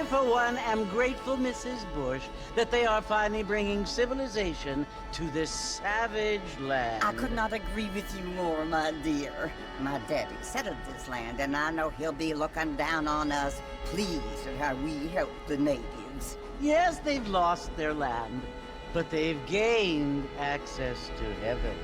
I, for one, am grateful, Mrs. Bush, that they are finally bringing civilization to this savage land. I could not agree with you more, my dear. My daddy settled this land, and I know he'll be looking down on us, pleased at how we help the natives. Yes, they've lost their land, but they've gained access to heaven.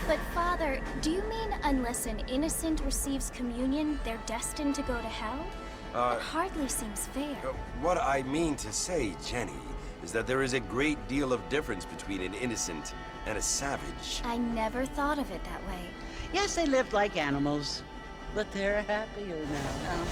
But Father, do you mean unless an innocent receives communion, they're destined to go to hell? That hardly seems fair. What I mean to say, Jenny, is that there is a great deal of difference between an innocent and a savage. I never thought of it that way. Yes, they lived like animals, but they're happier now.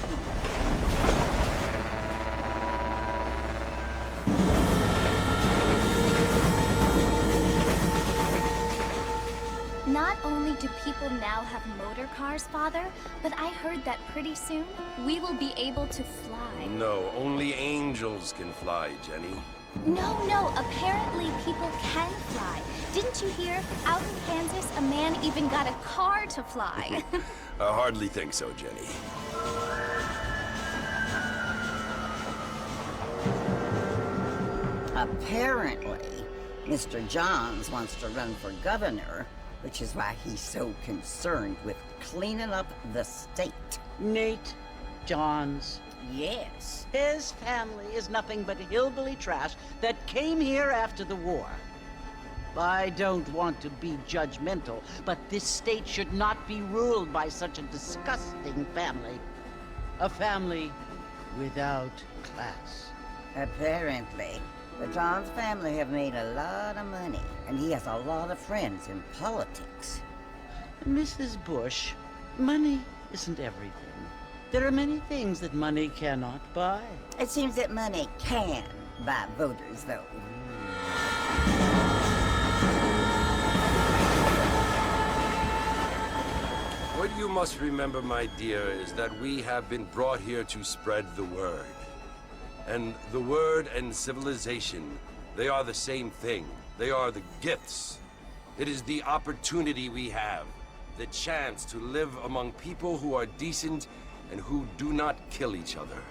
Not only do people now have motor cars, Father, but I heard that pretty soon we will be able to fly. No, only angels can fly, Jenny. No, apparently people can fly. Didn't you hear? Out in Kansas, a man even got a car to fly. I hardly think so, Jenny. Apparently, Mr. Johns wants to run for governor, which is why he's so concerned with cleaning up the state. Nate Johns. Yes. His family is nothing but hillbilly trash that came here after the war. I don't want to be judgmental, but this state should not be ruled by such a disgusting family. A family without class. Apparently, the Johns family have made a lot of money, and he has a lot of friends in politics. Mrs. Bush, money isn't everything. There are many things that money cannot buy. It seems that money can buy voters, though. What you must remember, my dear, is that we have been brought here to spread the word. And the word and civilization, they are the same thing. They are the gifts. It is the opportunity we have, the chance to live among people who are decent and who do not kill each other,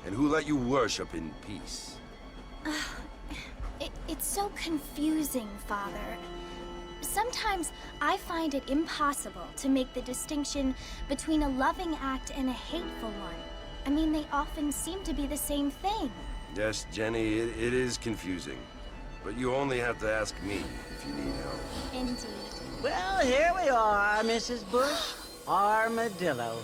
and who let you worship in peace. It's so confusing, Father. Sometimes I find it impossible to make the distinction between a loving act and a hateful one. I mean, they often seem to be the same thing. Yes, Jenny, it is confusing. But you only have to ask me if you need help. Indeed. Well, here we are, Mrs. Bush. Armadillo.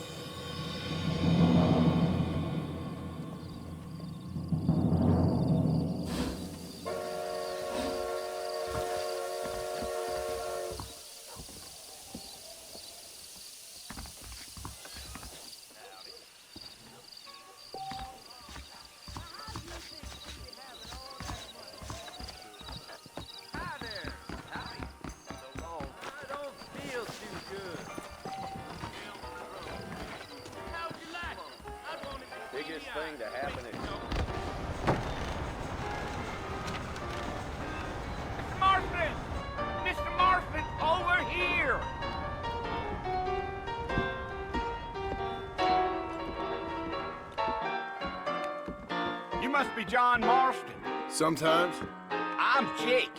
Thing to happen is... Mr. Marston! Mr. Marston, over here! You must be John Marston. Sometimes. I'm Jake.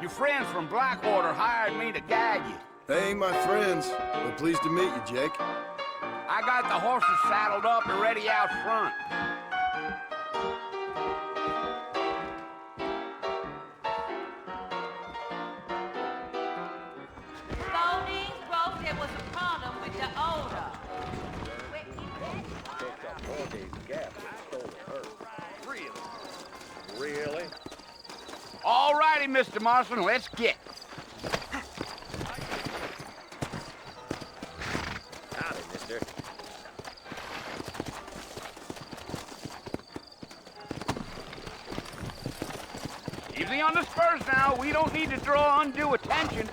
Your friends from Blackwater hired me to guide you. They ain't my friends, but pleased to meet you, Jake. I got the horses saddled up and ready out front. Phonies wrote there was a problem with the odor. Picked up 4 days gas and stole her. Really? All righty, Mr. Marston, let's get. Howdy, mister. Easy on the spurs now. We don't need to draw undue attention.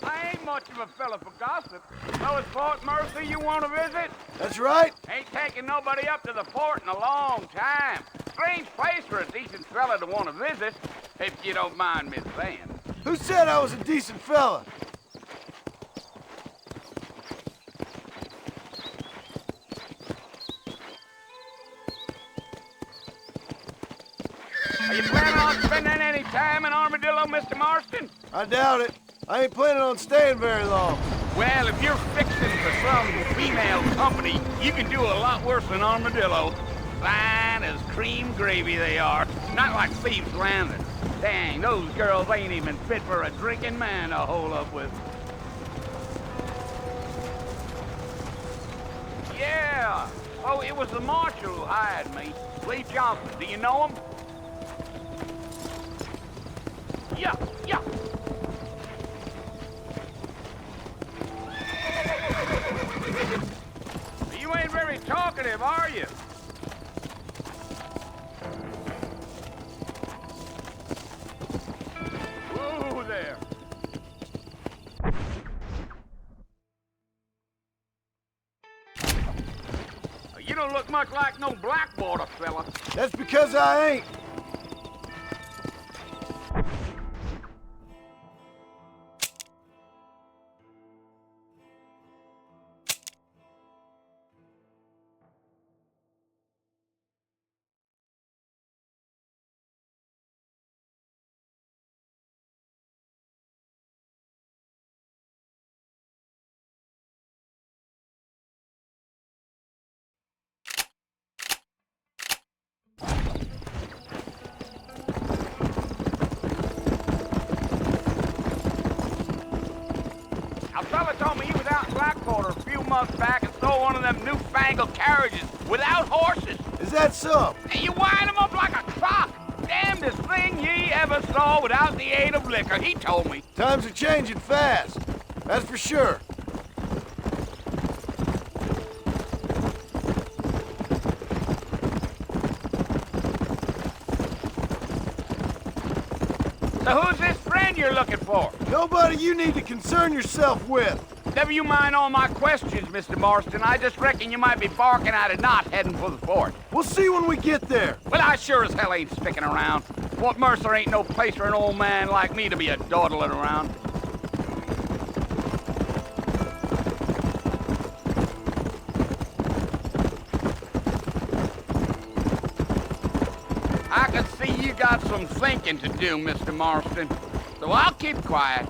I ain't much of a fella for gossip. So it's Fort Mercer you want to visit? That's right. Ain't taking nobody up to the fort in a long time. Strange place for a decent fella to want to visit, if you don't mind me saying. Who said I was a decent fella? Are you planning on spending any time in Armadillo, Mr. Marston? I doubt it. I ain't planning on staying very long. Well, if you're fixing for some female company, you can do a lot worse than Armadillo. Fine as cream gravy they are. Not like Thieves' Landing. Dang, those girls ain't even fit for a drinking man to hole up with. Yeah. Oh, it was the marshal who hired me. Lee Johnson. Do you know him? Yeah, yeah. You ain't very talkative, are you? Whoa there. You don't look much like no Blackwater fella. That's because I ain't. A fella told me he was out in Blackwater a few months back and stole one of them newfangled carriages without horses. Is that so? And you wind him up like a clock. Damnedest thing ye ever saw without the aid of liquor, he told me. Times are changing fast. That's for sure. So who's this friend you're looking for? Nobody you need to concern yourself with. Never you mind all my questions, Mr. Marston. I just reckon you might be barking at a knot heading for the fort. We'll see when we get there. Well, I sure as hell ain't sticking around. Fort Mercer ain't no place for an old man like me to be a dawdling around. I can see you got some thinking to do, Mr. Marston. So I'll keep quiet.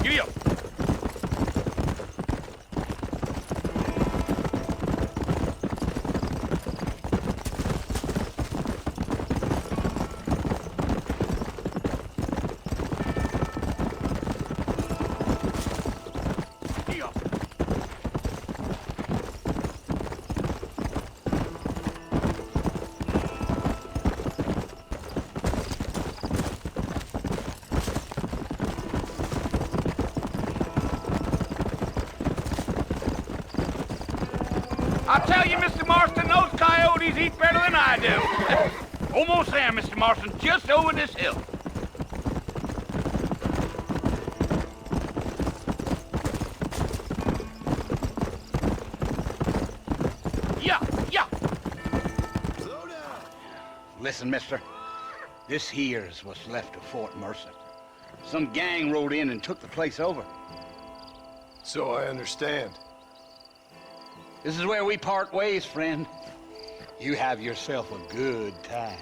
Giddy up. Giddy up. I'll tell you, Mr. Marston, those coyotes eat better than I do. Almost there, Mr. Marston, just over this hill. Yeah, yeah. Slow down. Listen, mister. This here's what's left of Fort Mercer. Some gang rode in and took the place over. So I understand. This is where we part ways, friend. You have yourself a good time.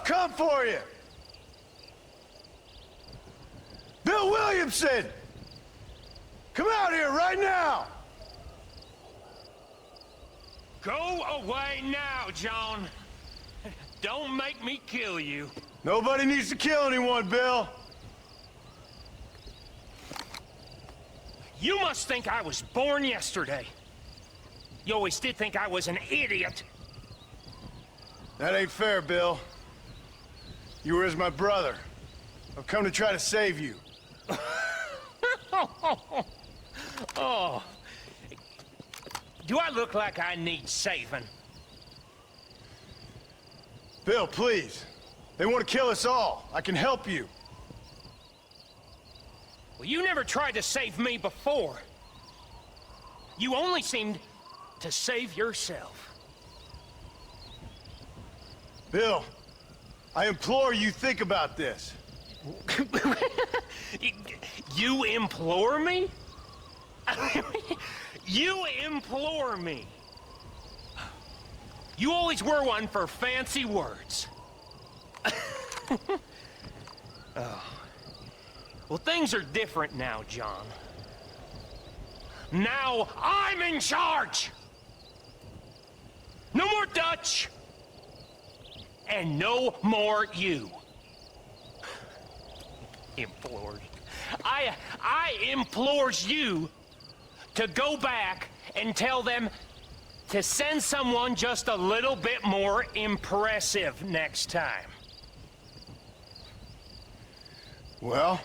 come for you! Bill Williamson! Come out here right now! Go away now, John. Don't make me kill you. Nobody needs to kill anyone, Bill. You must think I was born yesterday. You always did think I was an idiot. That ain't fair, Bill. You were as my brother. I've come to try to save you. Oh. Do I look like I need saving? Bill, please. They want to kill us all. I can help you. Well, you never tried to save me before. You only seemed to save yourself. Bill, I implore you think about this. You implore me? You implore me. You always were one for fancy words. Oh. Well, things are different now, John. Now I'm in charge! No more Dutch! And no more you. Implored. I implores you to go back and tell them to send someone just a little bit more impressive next time. Well?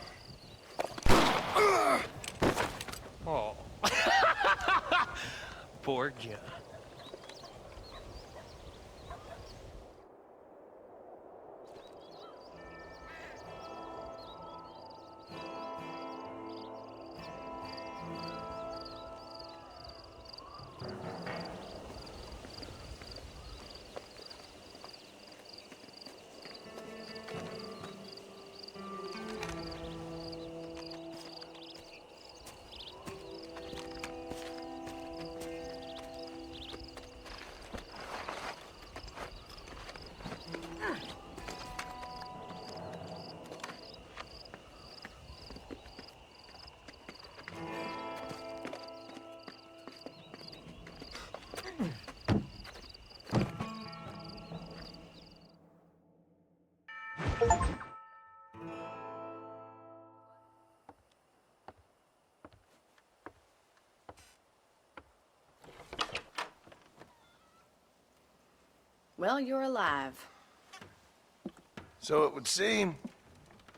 Oh. Poor John. Well, you're alive. So it would seem.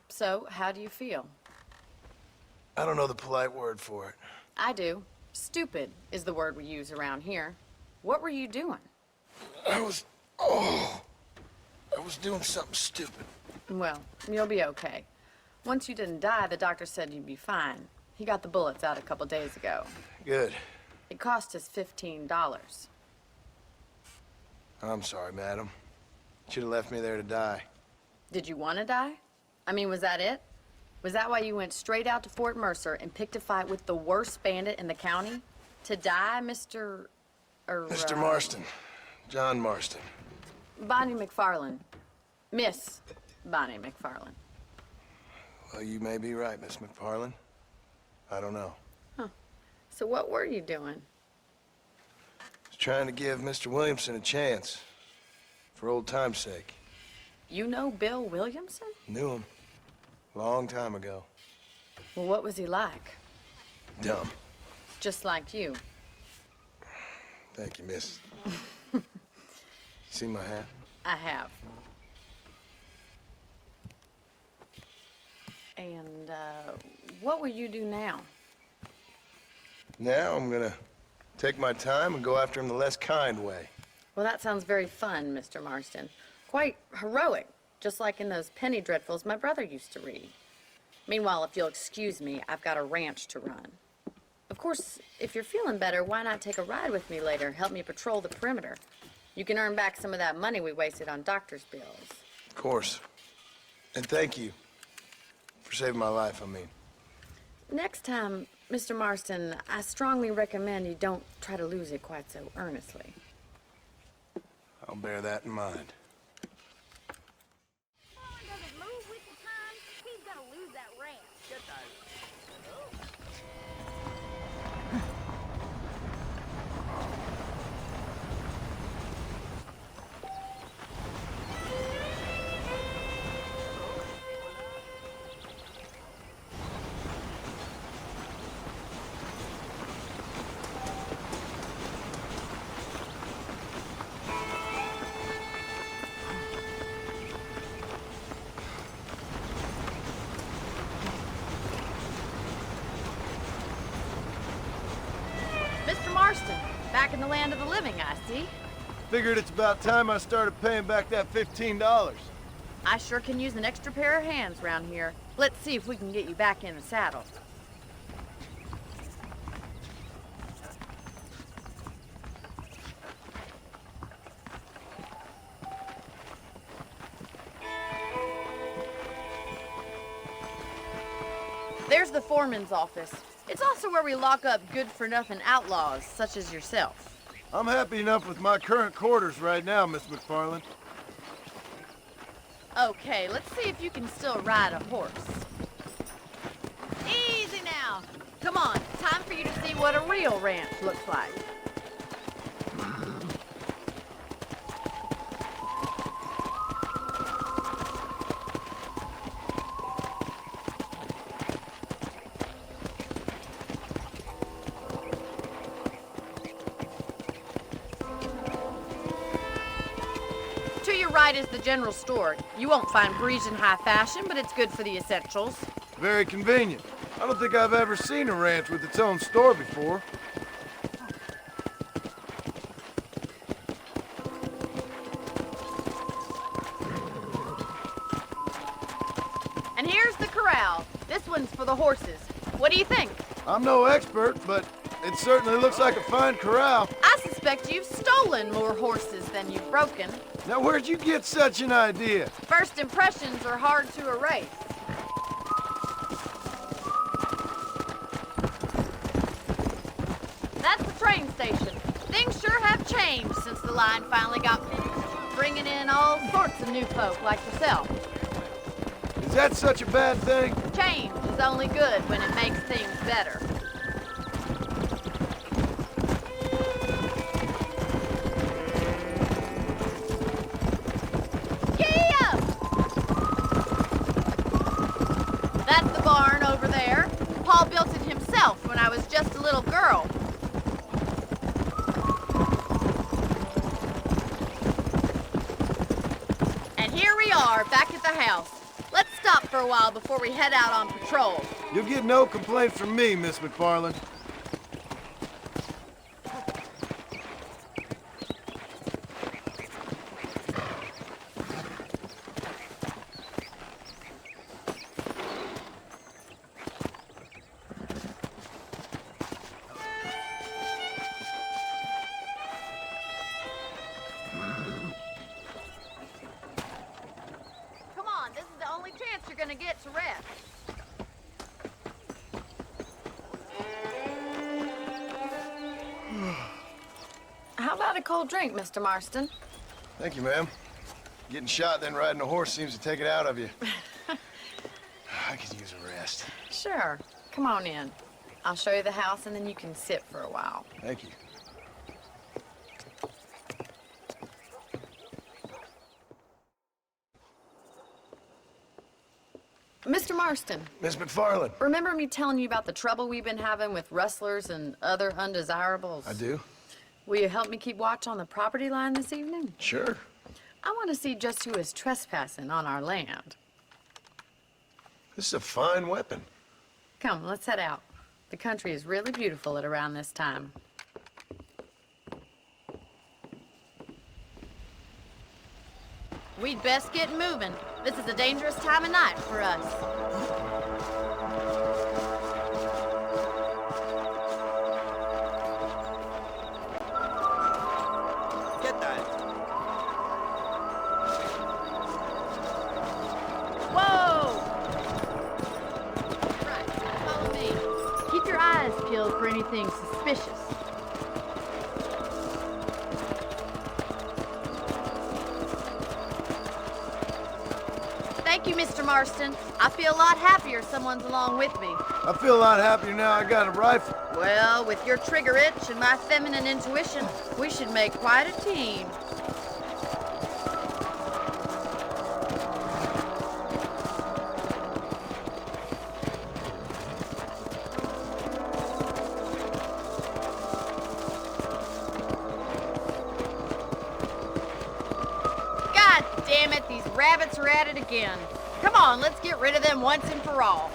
So, how do you feel? I don't know the polite word for it. I do. Stupid is the word we use around here. What were you doing? I was doing something stupid. Well, you'll be okay. Once you didn't die, the doctor said you'd be fine. He got the bullets out a couple days ago. Good. It cost us $15. I'm sorry, madam. Should have left me there to die. Did you want to die? I mean, was that it? Was that why you went straight out to Fort Mercer and picked a fight with the worst bandit in the county? To die, Mr. Mr. Marston. John Marston. Bonnie McFarland. Miss Bonnie McFarland. Well, you may be right, Miss McFarland. I don't know. Huh. So what were you doing? I was trying to give Mr. Williamson a chance. For old time's sake. You know Bill Williamson? Knew him. Long time ago. Well, what was he like? Dumb. Just like you. Thank you, miss. See my hat? I have. And, what will you do now? Now I'm gonna take my time and go after him the less kind way. Well, that sounds very fun, Mr. Marston. Quite heroic, just like in those penny dreadfuls my brother used to read. Meanwhile, if you'll excuse me, I've got a ranch to run. Of course, if you're feeling better, why not take a ride with me later? Help me patrol the perimeter. You can earn back some of that money we wasted on doctor's bills. Of course. And thank you for saving my life, I mean. Next time, Mr. Marston, I strongly recommend you don't try to lose it quite so earnestly. I'll bear that in mind. back in the land of the living, I see. Figured it's about time I started paying back that $15. I sure can use an extra pair of hands around here. Let's see if we can get you back in the saddle. There's the foreman's office. It's also where we lock up good-for-nothing outlaws, such as yourself. I'm happy enough with my current quarters right now, Miss McFarland. Okay, let's see if you can still ride a horse. Easy now. Come on, time for you to see what a real ranch looks like. To your right is the general store. You won't find Parisian high fashion, but it's good for the essentials. Very convenient. I don't think I've ever seen a ranch with its own store before. And here's the corral. This one's for the horses. What do you think? I'm no expert, but it certainly looks like a fine corral. I suspect you've stolen more horses than you've broken. Now, where'd you get such an idea? First impressions are hard to erase. That's the train station. Things sure have changed since the line finally got finished, bringing in all sorts of new folk like yourself. Is that such a bad thing? Change is only good when it makes things better. That's the barn over there. Paul built it himself when I was just a little girl. And here we are, back at the house. Let's stop for a while before we head out on patrol. You'll get no complaint from me, Miss McFarland. Come on, this is the only chance you're gonna get to rest. How about a cold drink, Mr. Marston? Thank you, ma'am. Getting shot, then riding a horse seems to take it out of you. I could use a rest. Sure. Come on in. I'll show you the house and then you can sit for a while. Thank you. Mr. Marston, Miss McFarland. remember me telling you about the trouble we've been having with rustlers and other undesirables? I do. Will you help me keep watch on the property line this evening? Sure. I want to see just who is trespassing on our land. This is a fine weapon. Come, let's head out. The country is really beautiful at around this time. We'd best get moving. This is a dangerous time of night for us. Get that. Whoa! Right, follow me. Keep your eyes peeled for anything suspicious. Thank you, Mr. Marston. I feel a lot happier someone's along with me. I feel a lot happier now I got a rifle. Well, with your trigger itch and my feminine intuition, we should make quite a team. God damn it, these rabbits are at it again. Come on, let's get rid of them once and for all.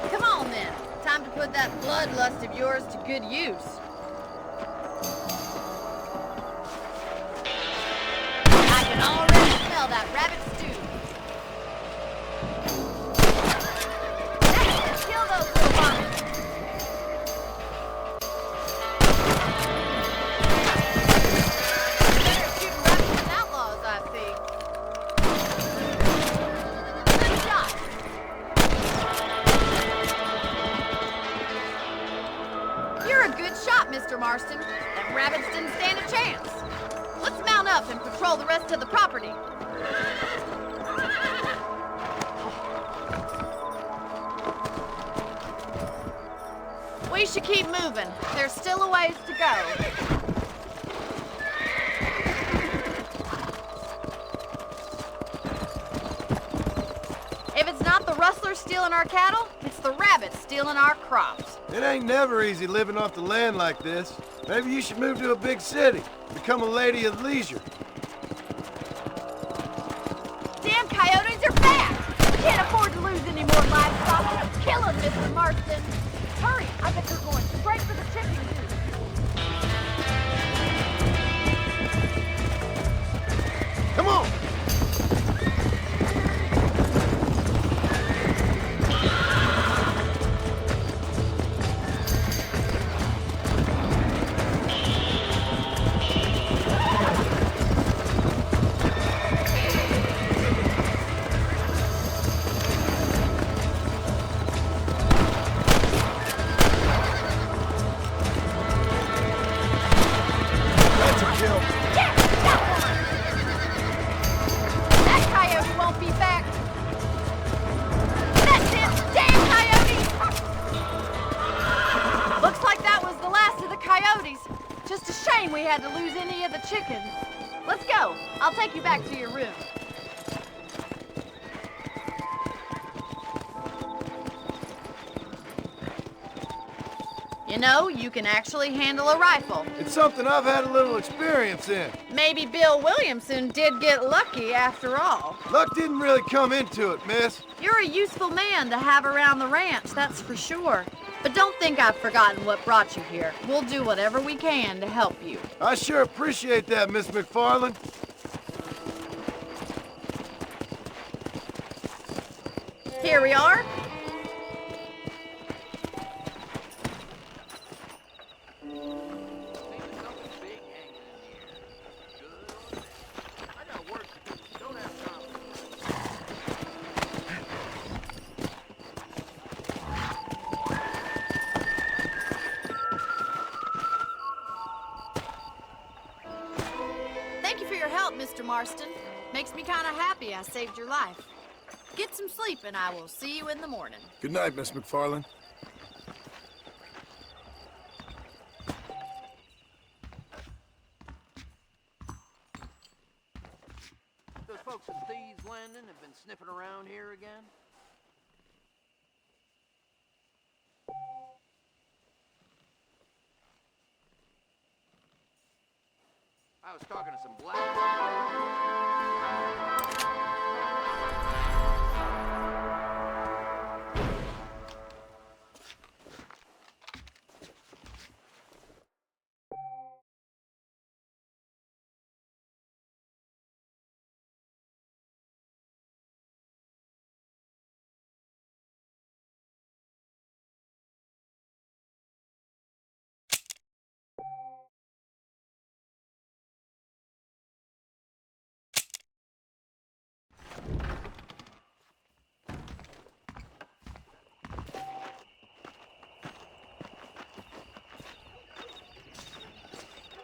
Come on then, time to put that bloodlust of yours to good use. I can already smell that rabbit stew. Let's kill those little bombers. Better shooting rabbits than outlaws, I see. Good shot. You're a good shot, Mr. Marston. Them rabbits didn't stand a chance. Let's mount up and patrol the rest of the property. We should keep moving. There's still a ways to go. If it's not the rustlers stealing our cattle, it's the rabbits stealing our crops. It ain't never easy living off the land like this. Maybe you should move to a big city. Become a lady of leisure. Damn coyotes are back! Can't afford to lose any more livestock. Kill them, Mr. Marston. Hurry, I bet they're going straight for the chicken coop. Come on! That's a kill. Yes, that one! That coyote won't be back. That's it! Damn coyote! Looks like that was the last of the coyotes. Just a shame we had to lose any of the chickens. Let's go. I'll take you back to your room. You know, you can actually handle a rifle. It's something I've had a little experience in. Maybe Bill Williamson did get lucky after all. Luck didn't really come into it, miss. You're a useful man to have around the ranch, that's for sure. But don't think I've forgotten what brought you here. We'll do whatever we can to help you. I sure appreciate that, Miss McFarland. Here we are. Thank you for your help, Mr. Marston. Makes me kind of happy I saved your life. Get some sleep and I will see you in the morning. Good night, Miss McFarland. Those folks at Thieves Landing have been sniffing around here again? I was talking to some black...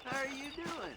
How are you doing?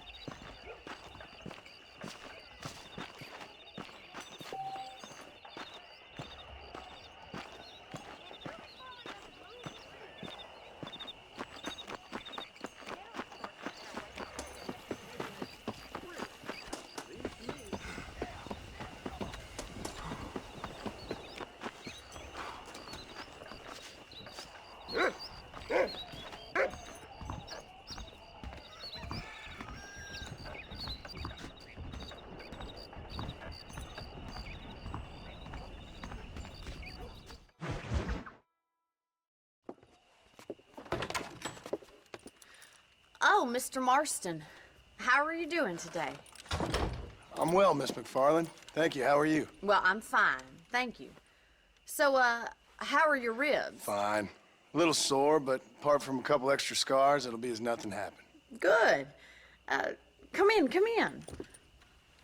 Oh, Mr. Marston. How are you doing today? I'm well, Miss McFarland. Thank you. How are you? Well, I'm fine. Thank you. So, how are your ribs? Fine. A little sore, but apart from a couple extra scars, it'll be as nothing happened. Good. Come in, come in.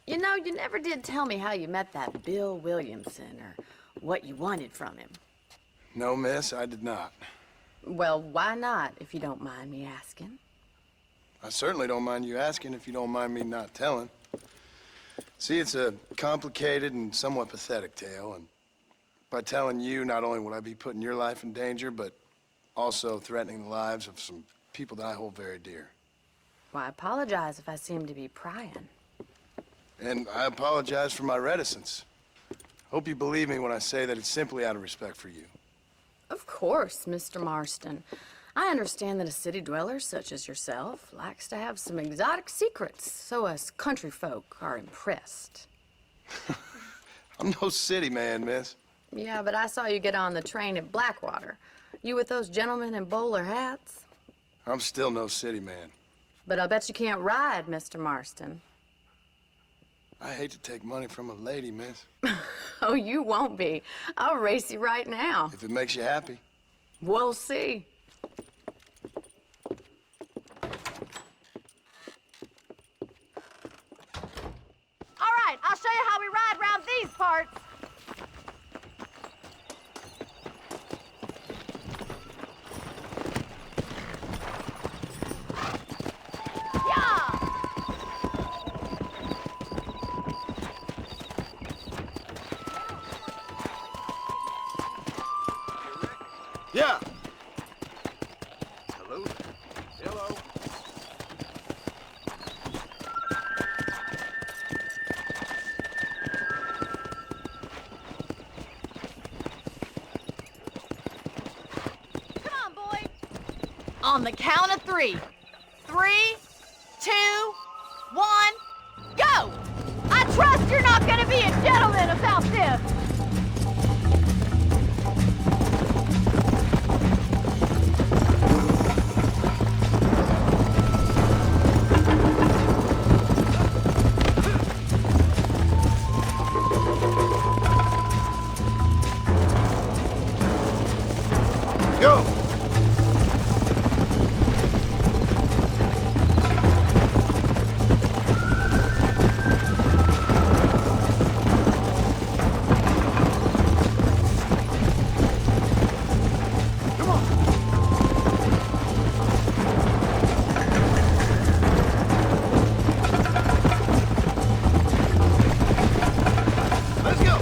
You know, you never did tell me how you met that Bill Williamson or what you wanted from him. No, miss, I did not. Well, why not, if you don't mind me asking? I certainly don't mind you asking if you don't mind me not telling. See, it's a complicated and somewhat pathetic tale, and by telling you, not only would I be putting your life in danger, but also threatening the lives of some people that I hold very dear. Well, I apologize if I seem to be prying. And I apologize for my reticence. Hope you believe me when I say that it's simply out of respect for you. Of course, Mr. Marston. I understand that a city dweller such as yourself likes to have some exotic secrets, so us country folk are impressed. I'm no city man, miss. Yeah, but I saw you get on the train at Blackwater. You with those gentlemen in bowler hats? I'm still no city man. But I bet you can't ride, Mr. Marston. I hate to take money from a lady, miss. Oh, you won't be. I'll race you right now. If it makes you happy. We'll see. All right, I'll show you how we ride around these parts. Yeah. Hello? Hello? Come on, boy. On the count of 3. 3, 2, 1, go! I trust you're not gonna be a gentleman about this. Go! Let's go!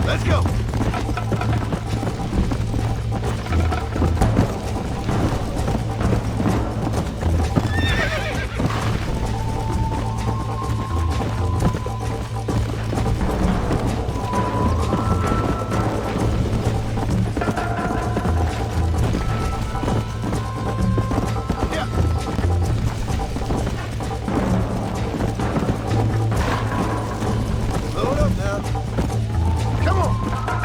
Let's go! Yeah. Load up now. Come on!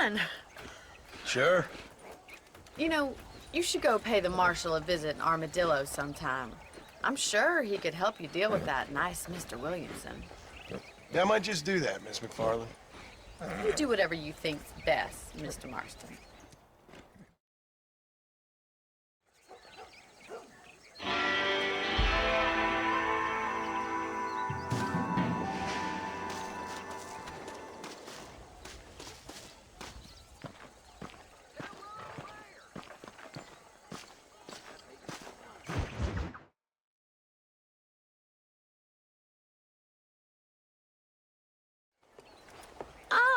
fun. Sure. You know, you should go pay the marshal a visit in Armadillo sometime. I'm sure he could help you deal with that nice Mr. Williamson. Yeah, I might just do that, Miss McFarland. You do whatever you think's best, Mr. Marston.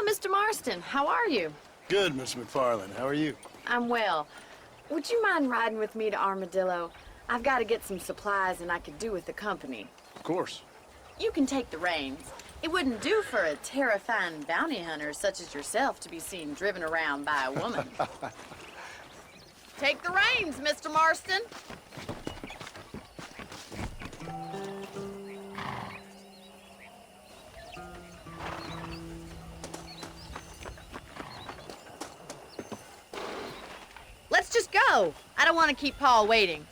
Mr. Marston, how are you? Good, Miss McFarland. How are you? I'm well. Would you mind riding with me to Armadillo? I've got to get some supplies and I could do with the company. Of course. You can take the reins. It wouldn't do for a terrifying bounty hunter such as yourself to be seen driven around by a woman. Take the reins, Mr. Marston. Let's just go. I don't want to keep Paul waiting.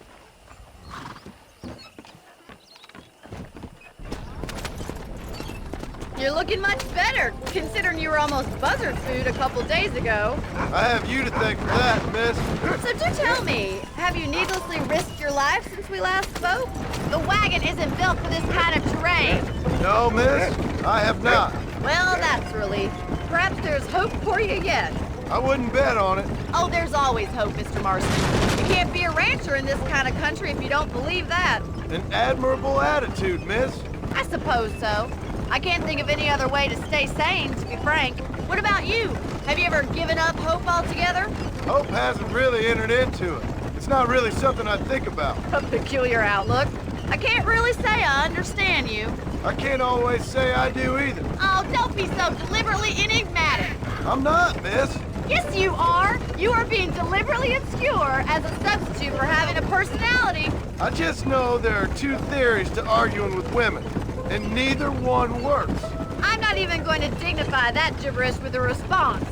You're looking much better, considering you were almost buzzard food a couple days ago. I have you to thank for that, miss. So do tell me, have you needlessly risked your life since we last spoke? The wagon isn't built for this kind of terrain. No, miss, I have not. Well, that's a relief. Perhaps there's hope for you yet. I wouldn't bet on it. Oh, there's always hope, Mr. Marston. You can't be a rancher in this kind of country if you don't believe that. An admirable attitude, miss. I suppose so. I can't think of any other way to stay sane, to be frank. What about you? Have you ever given up hope altogether? Hope hasn't really entered into it. It's not really something I think about. A peculiar outlook. I can't really say I understand you. I can't always say I do either. Oh, don't be so deliberately enigmatic. I'm not, miss. Yes, you are. You are being deliberately obscure as a substitute for having a personality. I just know there are two theories to arguing with women, and neither one works. I'm not even going to dignify that gibberish with a response.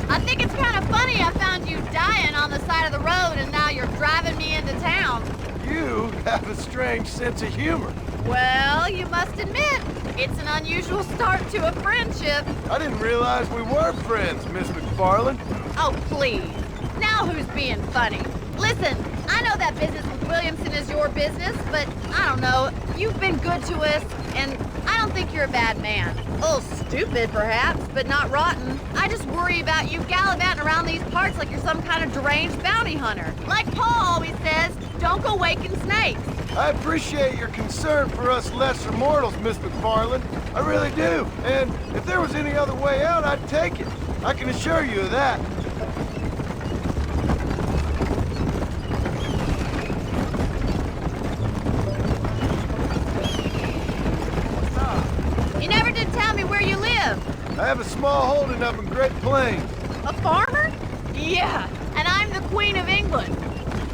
I think it's kind of funny I found you dying on the side of the road and now you're driving me into town. You have a strange sense of humor. Well, you must admit, it's an unusual start to a friendship. I didn't realize we were friends, Miss McFarland. Oh, please. Now who's being funny? Listen, I know that business with Williamson is your business, but I don't know. You've been good to us, and I don't think you're a bad man. A little stupid, perhaps, but not rotten. I just worry about you gallivanting around these parts like you're some kind of deranged bounty hunter. Like Paul always says, don't go waking snakes. I appreciate your concern for us lesser mortals, Miss McFarland. I really do. And if there was any other way out, I'd take it. I can assure you of that. You never did tell me where you live. I have a small holding up in Great Plains. A farmer? Yeah, and I'm the Queen of England.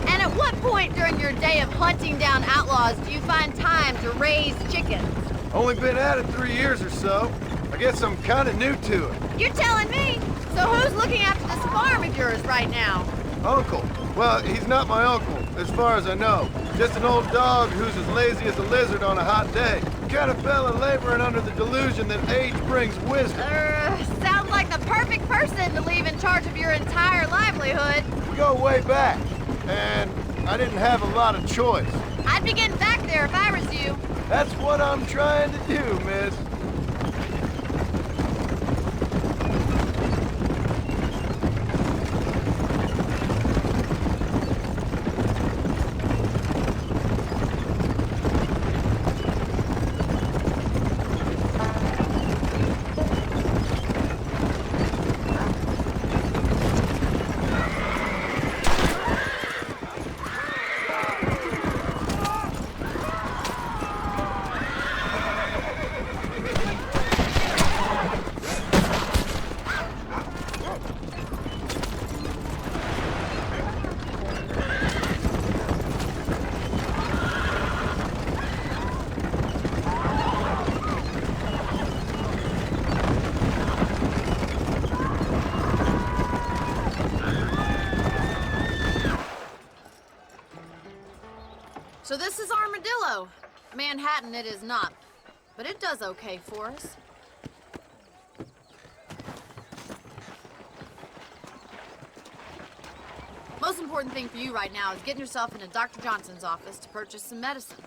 And at what point during your day of hunting down outlaws do you find time to raise chickens? Only been at it 3 years or so. I guess I'm kind of new to it. You're telling me? So who's looking after this farm of yours right now? Uncle. Well, he's not my uncle, as far as I know. Just an old dog who's as lazy as a lizard on a hot day. Kind of fella laboring under the delusion that age brings wisdom. Sounds like the perfect person to leave in charge of your entire livelihood. We go way back, and I didn't have a lot of choice. I'd be getting back there if I was you. That's what I'm trying to do, miss. Manhattan it is not, but it does okay for us. Most important thing for you right now is getting yourself into Dr. Johnson's office to purchase some medicine.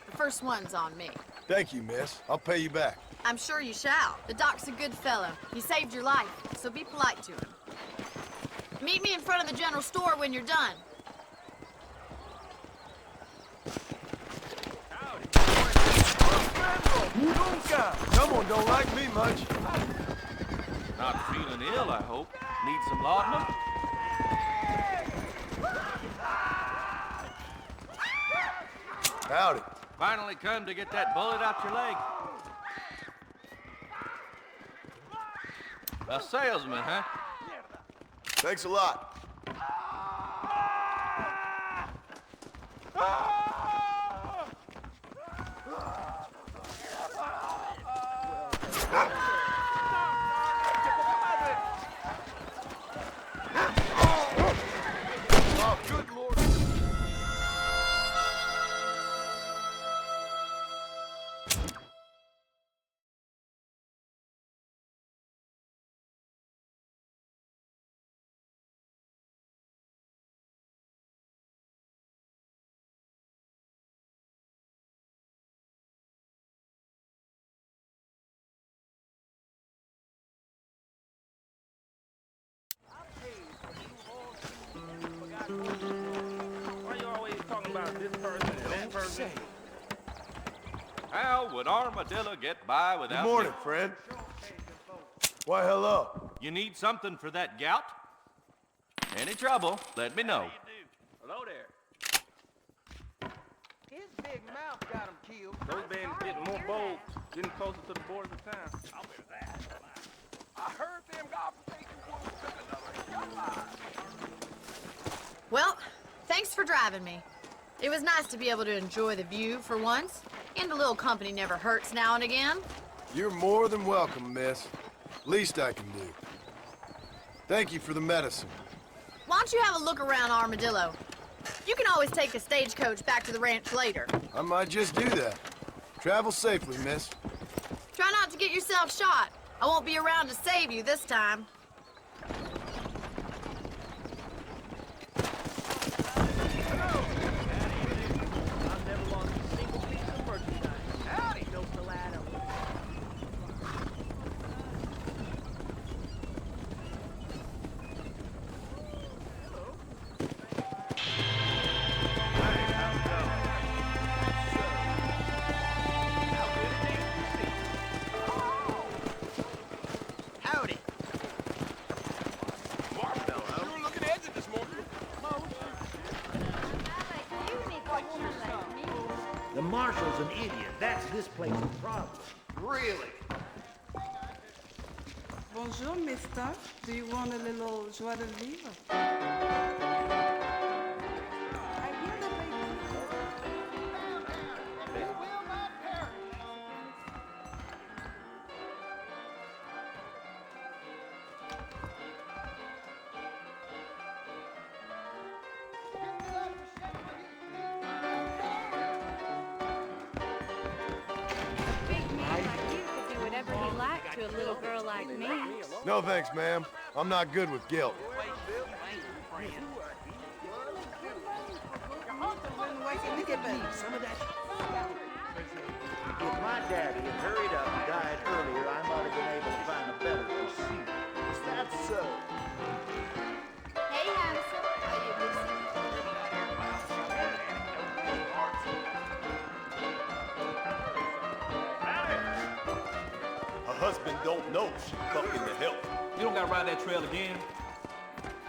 The first one's on me. Thank you, miss. I'll pay you back. I'm sure you shall. The doc's a good fellow. He saved your life, so be polite to him. Meet me in front of the general store when you're done. Someone don't like me much. Not feeling ill, I hope. Need some laudanum? Howdy. Finally come to get that bullet out your leg. A salesman, huh? Thanks a lot. Oh, good Lord. Why you always talking about this person and that person? How would Armadillo get by without Good morning, me? friend. Why, hello. You need something for that gout? Any trouble, let me know. Hello there. His big mouth got him killed. Those bandits getting more bold, getting closer to the borders of town. I heard them godforsaken wolves took another gunline. Well, thanks for driving me. It was nice to be able to enjoy the view for once, and a little company never hurts now and again. You're more than welcome, miss. Least I can do. Thank you for the medicine. Why don't you have a look around Armadillo? You can always take a stagecoach back to the ranch later. I might just do that. Travel safely, miss. Try not to get yourself shot. I won't be around to save you this time. Howdy. Marshmallow. You were looking at it this morning. The marshal's an idiot. That's this place's problem. Really? Bonjour, mister. Do you want a little joie de vivre? To a little girl like me. No thanks, ma'am. I'm not good with guilt. Some of that. If my daddy had hurried up and died earlier, I might have been able to find a better pursuit. Is that so? Hey, handsome. Her husband don't know she fucking the help. You don't gotta ride that trail again.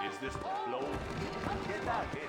Is this the flow? Get out here.